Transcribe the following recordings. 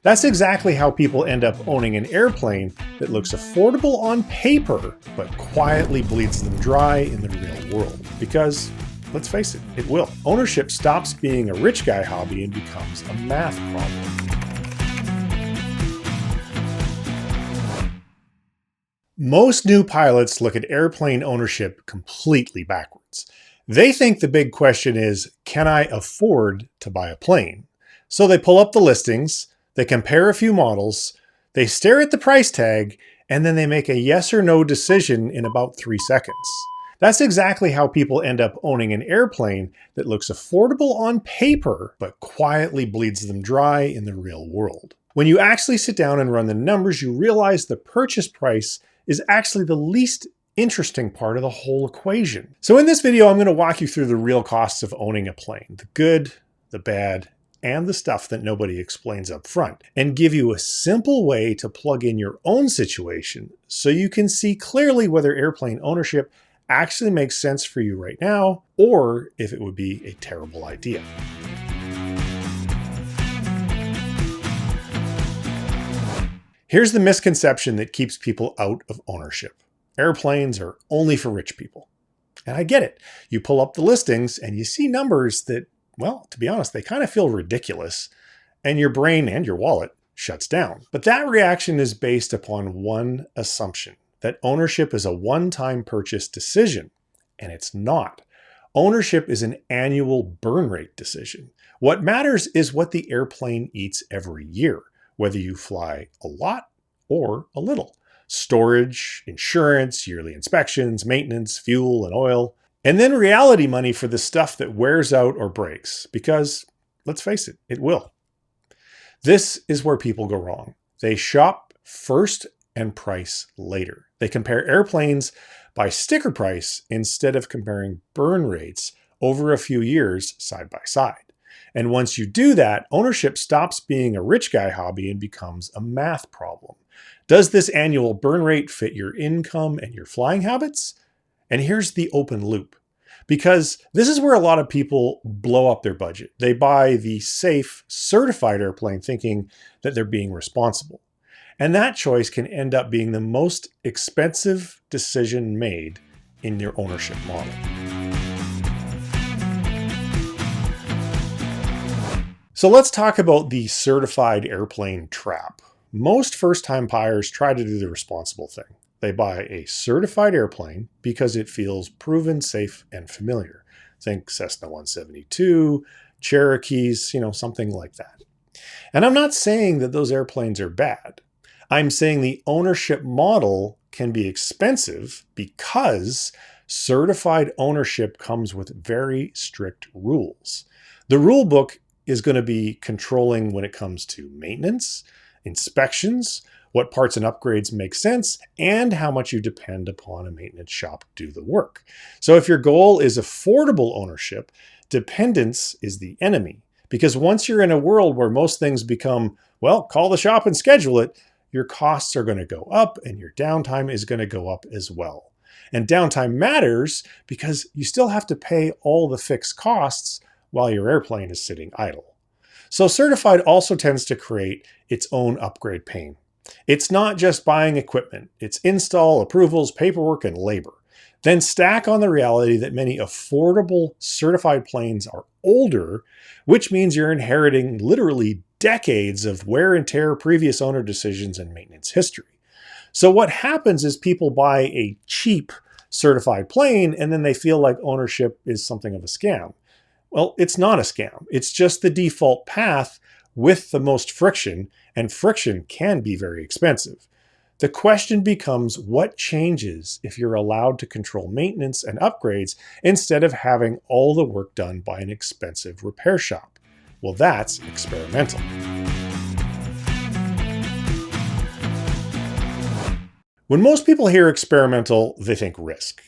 That's exactly how people end up owning an airplane that looks affordable on paper, but quietly bleeds them dry in the real world. Because, let's face it, it will. Ownership stops being a rich guy hobby and becomes a math problem. Most new pilots look at airplane ownership completely backwards. They think the big question is, can I afford to buy a plane? So they pull up the listings, they compare a few models, they stare at the price tag, and then they make a yes or no decision in about 3 seconds. That's exactly how people end up owning an airplane that looks affordable on paper, but quietly bleeds them dry in the real world. When you actually sit down and run the numbers, you realize the purchase price is actually the least interesting part of the whole equation. So in this video, I'm going to walk you through the real costs of owning a plane, the good, the bad, and the stuff that nobody explains up front, and give you a simple way to plug in your own situation so you can see clearly whether airplane ownership actually makes sense for you right now, or if it would be a terrible idea. Here's the misconception that keeps people out of ownership. Airplanes are only for rich people. And I get it. You pull up the listings and you see numbers that, well, to be honest, they kind of feel ridiculous, and your brain and your wallet shuts down. But that reaction is based upon one assumption, that ownership is a one-time purchase decision, and it's not. Ownership is an annual burn rate decision. What matters is what the airplane eats every year, whether you fly a lot or a little. Storage, insurance, yearly inspections, maintenance, fuel, and oil. And then reality money for the stuff that wears out or breaks, because let's face it, it will. This is where people go wrong. They shop first and price later. They compare airplanes by sticker price instead of comparing burn rates over a few years side by side. And once you do that, ownership stops being a rich guy hobby and becomes a math problem. Does this annual burn rate fit your income and your flying habits? And here's the open loop, because this is where a lot of people blow up their budget. They buy the safe, certified airplane thinking that they're being responsible. And that choice can end up being the most expensive decision made in your ownership model. So let's talk about the certified airplane trap. Most first-time buyers try to do the responsible thing. They buy a certified airplane because it feels proven, safe, and familiar. Think Cessna 172, Cherokees, something like that. And I'm not saying that those airplanes are bad. I'm saying the ownership model can be expensive because certified ownership comes with very strict rules. The rule book is going to be controlling when it comes to maintenance, inspections, what parts and upgrades make sense, and how much you depend upon a maintenance shop to do the work. So if your goal is affordable ownership, dependence is the enemy. Because once you're in a world where most things become, well, call the shop and schedule it, your costs are going to go up and your downtime is going to go up as well. And downtime matters because you still have to pay all the fixed costs while your airplane is sitting idle. So certified also tends to create its own upgrade pain. It's not just buying equipment, it's install, approvals, paperwork, and labor. Then stack on the reality that many affordable certified planes are older, which means you're inheriting literally decades of wear and tear, previous owner decisions, and maintenance history. So what happens is people buy a cheap certified plane and then they feel like ownership is something of a scam. Well, it's not a scam. It's just the default path with the most friction, and friction can be very expensive. The question becomes, what changes if you're allowed to control maintenance and upgrades instead of having all the work done by an expensive repair shop? Well, that's experimental. When most people hear experimental, they think risk.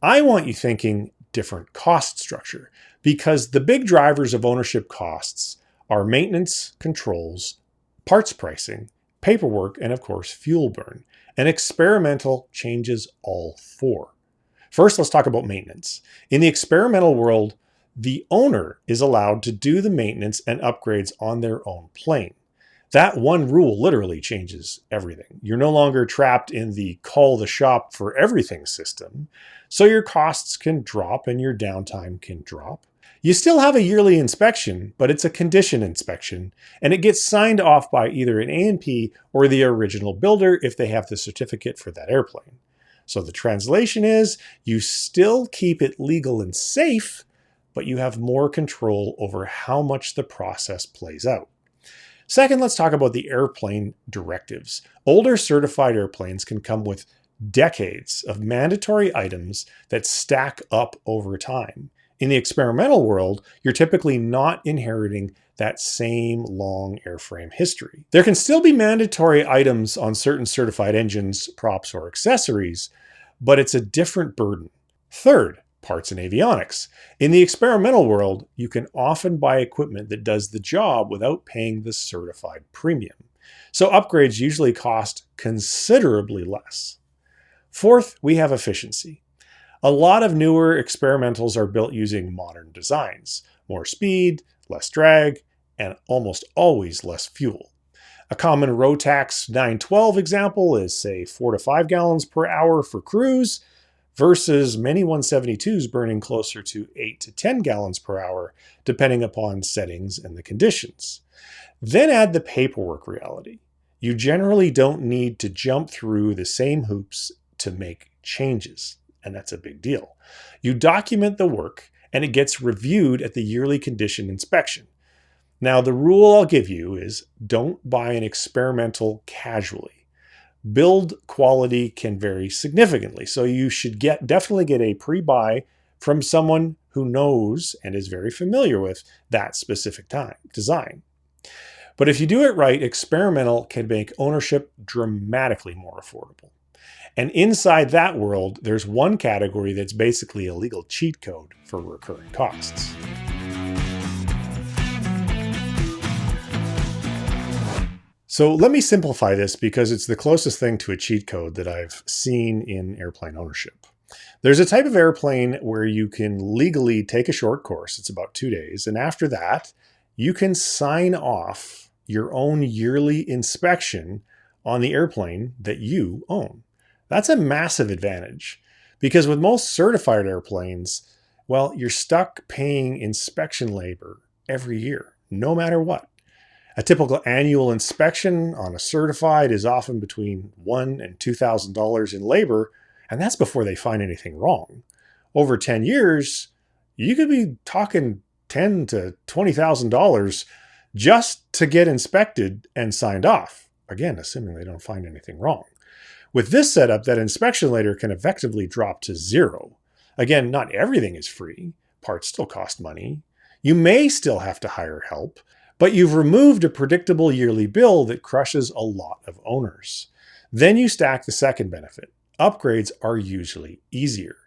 I want you thinking different cost structure, because the big drivers of ownership costs are maintenance, controls, parts pricing, paperwork, and of course, fuel burn. And experimental changes all four. First, let's talk about maintenance. In the experimental world, the owner is allowed to do the maintenance and upgrades on their own plane. That one rule literally changes everything. You're no longer trapped in the call the shop for everything system, so your costs can drop and your downtime can drop. You still have a yearly inspection, but it's a condition inspection, and it gets signed off by either an A&P or the original builder if they have the certificate for that airplane. So the translation is, you still keep it legal and safe, but you have more control over how much the process plays out. Second, let's talk about the airplane directives. Older certified airplanes can come with decades of mandatory items that stack up over time. In the experimental world, you're typically not inheriting that same long airframe history. There can still be mandatory items on certain certified engines, props, or accessories, but it's a different burden. Third, parts and avionics. In the experimental world, you can often buy equipment that does the job without paying the certified premium. So upgrades usually cost considerably less. Fourth, we have efficiency. A lot of newer experimentals are built using modern designs. More speed, less drag, and almost always less fuel. A common Rotax 912 example is, say, 4 to 5 gallons per hour for cruise, versus many 172s burning closer to 8 to 10 gallons per hour, depending upon settings and the conditions. Then add the paperwork reality. You generally don't need to jump through the same hoops to make changes, and that's a big deal. You document the work, and it gets reviewed at the yearly condition inspection. Now, the rule I'll give you is don't buy an experimental casually. Build quality can vary significantly, so you should definitely get a pre-buy from someone who knows and is very familiar with that specific design. But if you do it right, experimental can make ownership dramatically more affordable. And inside that world, there's one category that's basically a legal cheat code for recurring costs. So let me simplify this because it's the closest thing to a cheat code that I've seen in airplane ownership. There's a type of airplane where you can legally take a short course. It's about 2 days. And after that, you can sign off your own yearly inspection on the airplane that you own. That's a massive advantage because with most certified airplanes, well, you're stuck paying inspection labor every year, no matter what. A typical annual inspection on a certified is often between $1,000 and $2,000 in labor, and that's before they find anything wrong. Over 10 years, you could be talking $10,000 to $20,000 just to get inspected and signed off. Again, assuming they don't find anything wrong. With this setup, that inspection later can effectively drop to zero. Again, not everything is free. Parts still cost money. You may still have to hire help, but you've removed a predictable yearly bill that crushes a lot of owners. Then you stack the second benefit. Upgrades are usually easier.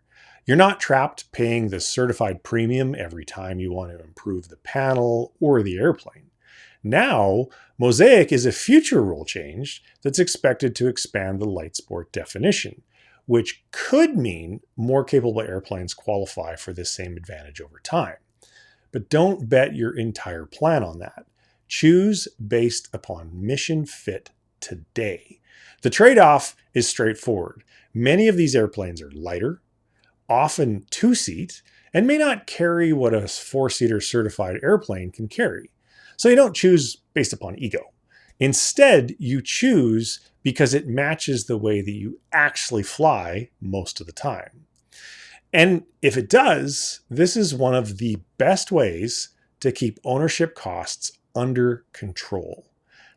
You're not trapped paying the certified premium every time you want to improve the panel or the airplane. Now, Mosaic is a future rule change that's expected to expand the light sport definition, which could mean more capable airplanes qualify for this same advantage over time. But don't bet your entire plan on that. Choose based upon mission fit today. The trade-off is straightforward. Many of these airplanes are lighter, often two-seat, and may not carry what a four-seater certified airplane can carry. So you don't choose based upon ego. Instead, you choose because it matches the way that you actually fly most of the time. And if it does, this is one of the best ways to keep ownership costs under control.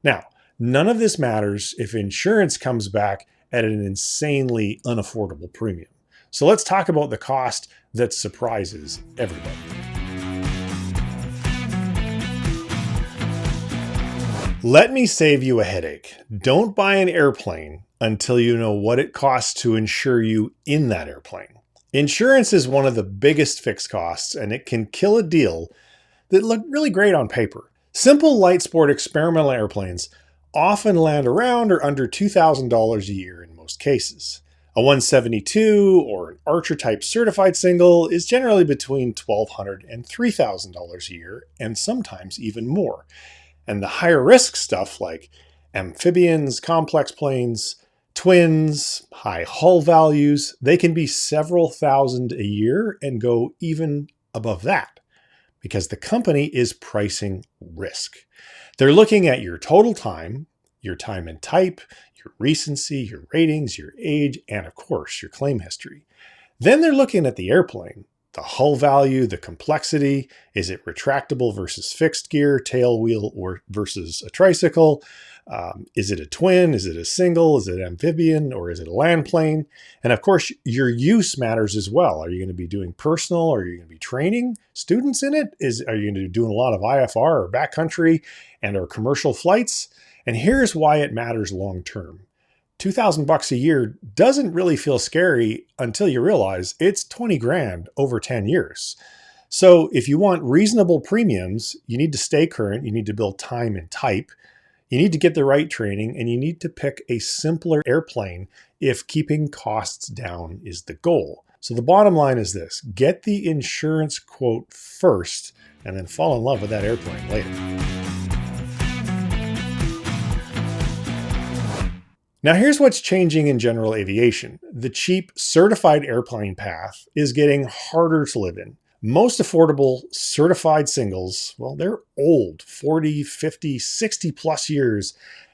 Now, none of this matters if insurance comes back at an insanely unaffordable premium. So let's talk about the cost that surprises everybody. Let me save you a headache. Don't buy an airplane until you know what it costs to insure you in that airplane. Insurance is one of the biggest fixed costs, and it can kill a deal that looked really great on paper. Simple light sport experimental airplanes often land around or under $2,000 a year in most cases. A 172 or an Archer type certified single is generally between $1,200 and $3,000 a year, and sometimes even more. And the higher risk stuff like amphibians, complex planes, twins, high hull values, they can be several thousand a year and go even above that because the company is pricing risk. They're looking at your total time, your time and type, your recency, your ratings, your age, and of course, your claim history. Then they're looking at the airplane, the hull value, the complexity. Is it retractable versus fixed gear, tail wheel or versus a tricycle? Is it a twin? Is it a single? Is it amphibian or is it a land plane? And of course, your use matters as well. Are you going to be doing personal? Are you going to be training students in it? Are you going to be doing a lot of IFR or backcountry and or commercial flights? And here's why it matters long term. $2,000 a year doesn't really feel scary until you realize it's 20 grand over 10 years. So if you want reasonable premiums, you need to stay current, you need to build time and type, you need to get the right training, and you need to pick a simpler airplane if keeping costs down is the goal. So the bottom line is this: get the insurance quote first and then fall in love with that airplane later. Now here's what's changing in general aviation. The cheap certified airplane path is getting harder to live in. Most affordable certified singles, well, they're old, 40, 50, 60 plus years,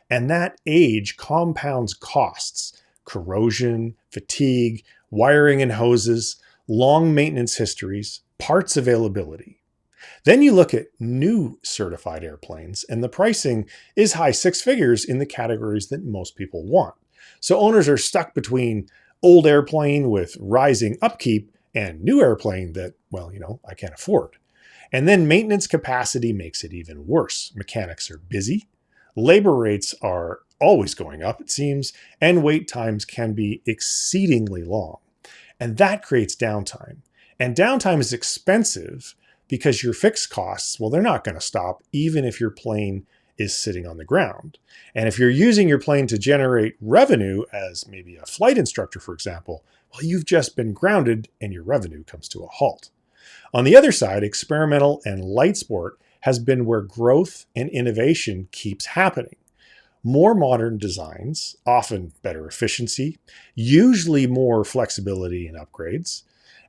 and that age compounds costs: corrosion, fatigue, wiring and hoses, long maintenance histories, parts availability. Then you look at new certified airplanes, and the pricing is high six figures in the categories that most people want. So owners are stuck between old airplane with rising upkeep and new airplane that, well, I can't afford. And then maintenance capacity makes it even worse. Mechanics are busy, labor rates are always going up, it seems, and wait times can be exceedingly long. And that creates downtime. And downtime is expensive because your fixed costs, well, they're not going to stop even if your plane is sitting on the ground. And if you're using your plane to generate revenue as maybe a flight instructor, for example, well, you've just been grounded and your revenue comes to a halt. On the other side, experimental and light sport has been where growth and innovation keeps happening. More modern designs, often better efficiency, usually more flexibility and upgrades.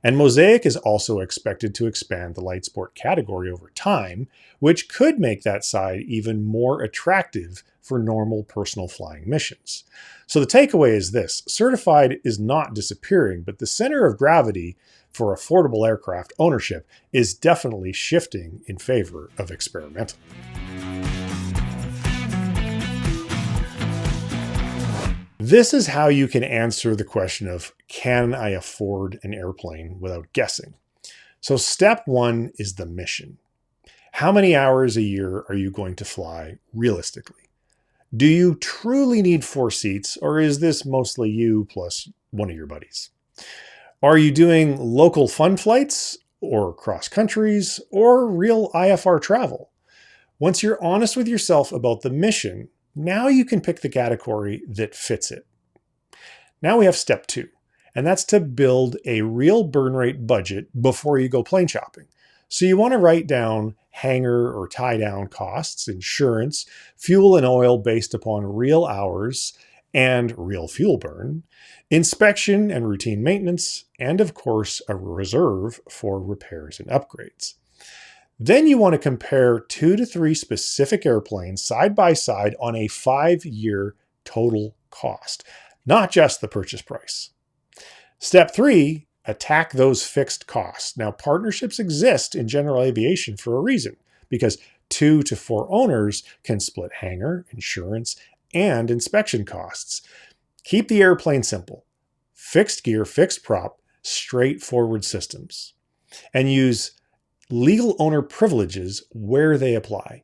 And Mosaic is also expected to expand the light sport category over time, which could make that side even more attractive for normal personal flying missions. So the takeaway is this: certified is not disappearing, but the center of gravity for affordable aircraft ownership is definitely shifting in favor of experimental. This is how you can answer the question of, can I afford an airplane, without guessing? So step one is the mission. How many hours a year are you going to fly realistically? Do you truly need 4 seats, or is this mostly you plus one of your buddies? Are you doing local fun flights, or cross countries, or real IFR travel? Once you're honest with yourself about the mission, now you can pick the category that fits it. Now we have step 2, and that's to build a real burn rate budget before you go plane shopping. So you want to write down hangar or tie down costs, insurance, fuel and oil based upon real hours and real fuel burn, inspection and routine maintenance, and of course a reserve for repairs and upgrades. Then you want to compare 2 to 3 specific airplanes side by side on a 5-year total cost, not just the purchase price. Step 3, attack those fixed costs. Now, partnerships exist in general aviation for a reason, because 2 to 4 owners can split hangar, insurance, and inspection costs. Keep the airplane simple: fixed gear, fixed prop, straightforward systems, and use legal owner privileges where they apply.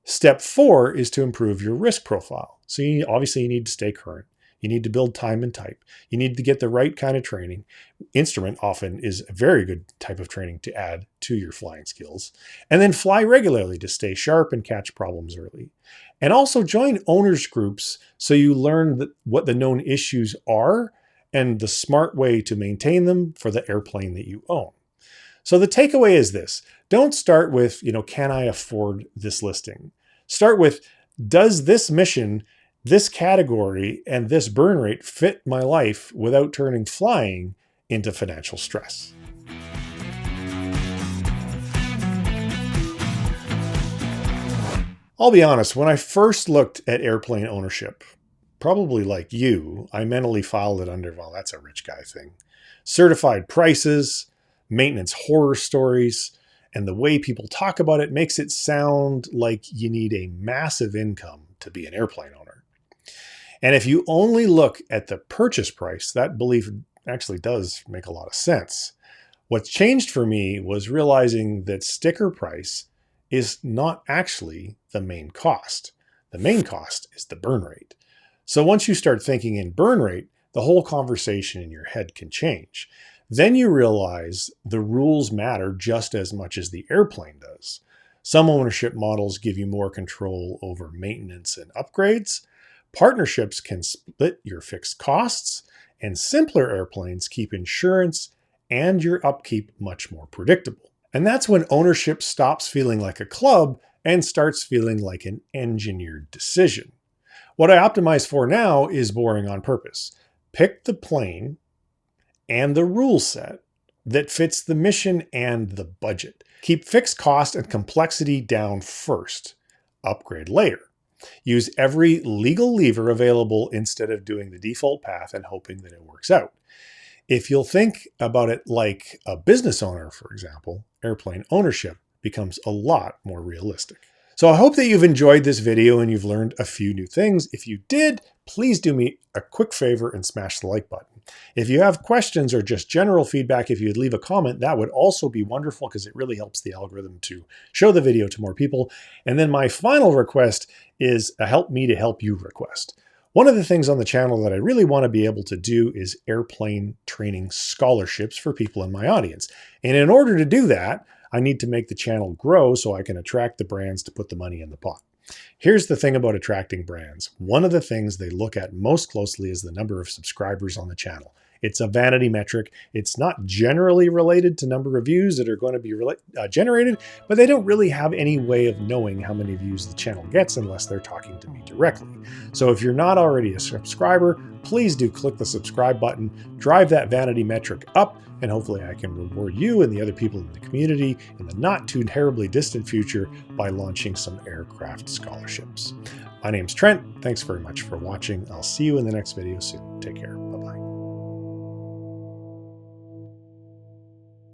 Step 4 is to improve your risk profile. So obviously you need to stay current. You need to build time and type. You need to get the right kind of training. Instrument often is a very good type of training to add to your flying skills. And then fly regularly to stay sharp and catch problems early. And also join owners groups so you learn what the known issues are and the smart way to maintain them for the airplane that you own. So the takeaway is this: don't start with, can I afford this listing? Start with, does this mission, this category, and this burn rate fit my life without turning flying into financial stress? I'll be honest, when I first looked at airplane ownership, probably like you, I mentally filed it under, well, that's a rich guy thing. Certified prices, maintenance horror stories, and the way people talk about it makes it sound like you need a massive income to be an airplane owner. And if you only look at the purchase price, that belief actually does make a lot of sense. What's changed for me was realizing that sticker price is not actually the main cost. The main cost is the burn rate. So once you start thinking in burn rate, the whole conversation in your head can change. Then you realize the rules matter just as much as the airplane does. Some ownership models give you more control over maintenance and upgrades. Partnerships can split your fixed costs, and simpler airplanes keep insurance and your upkeep much more predictable. And that's when ownership stops feeling like a club and starts feeling like an engineered decision. What I optimize for now is boring on purpose. Pick the plane and the rule set that fits the mission and the budget. Keep fixed cost and complexity down first. Upgrade later. Use every legal lever available instead of doing the default path and hoping that it works out. If you'll think about it like a business owner, for example, airplane ownership becomes a lot more realistic. So I hope that you've enjoyed this video and you've learned a few new things. If you did, please do me a quick favor and smash the like button. If you have questions or just general feedback, if you'd leave a comment, that would also be wonderful because it really helps the algorithm to show the video to more people. And then my final request is a help me to help you request. One of the things on the channel that I really want to be able to do is airplane training scholarships for people in my audience. And in order to do that, I need to make the channel grow so I can attract the brands to put the money in the pot. Here's the thing about attracting brands. One of the things they look at most closely is the number of subscribers on the channel. It's a vanity metric. It's not generally related to number of views that are going to be generated, but they don't really have any way of knowing how many views the channel gets unless they're talking to me directly. So if you're not already a subscriber, please do click the subscribe button, drive that vanity metric up, and hopefully I can reward you and the other people in the community in the not too terribly distant future by launching some aircraft scholarships. My name's Trent. Thanks very much for watching. I'll see you in the next video soon. Take care.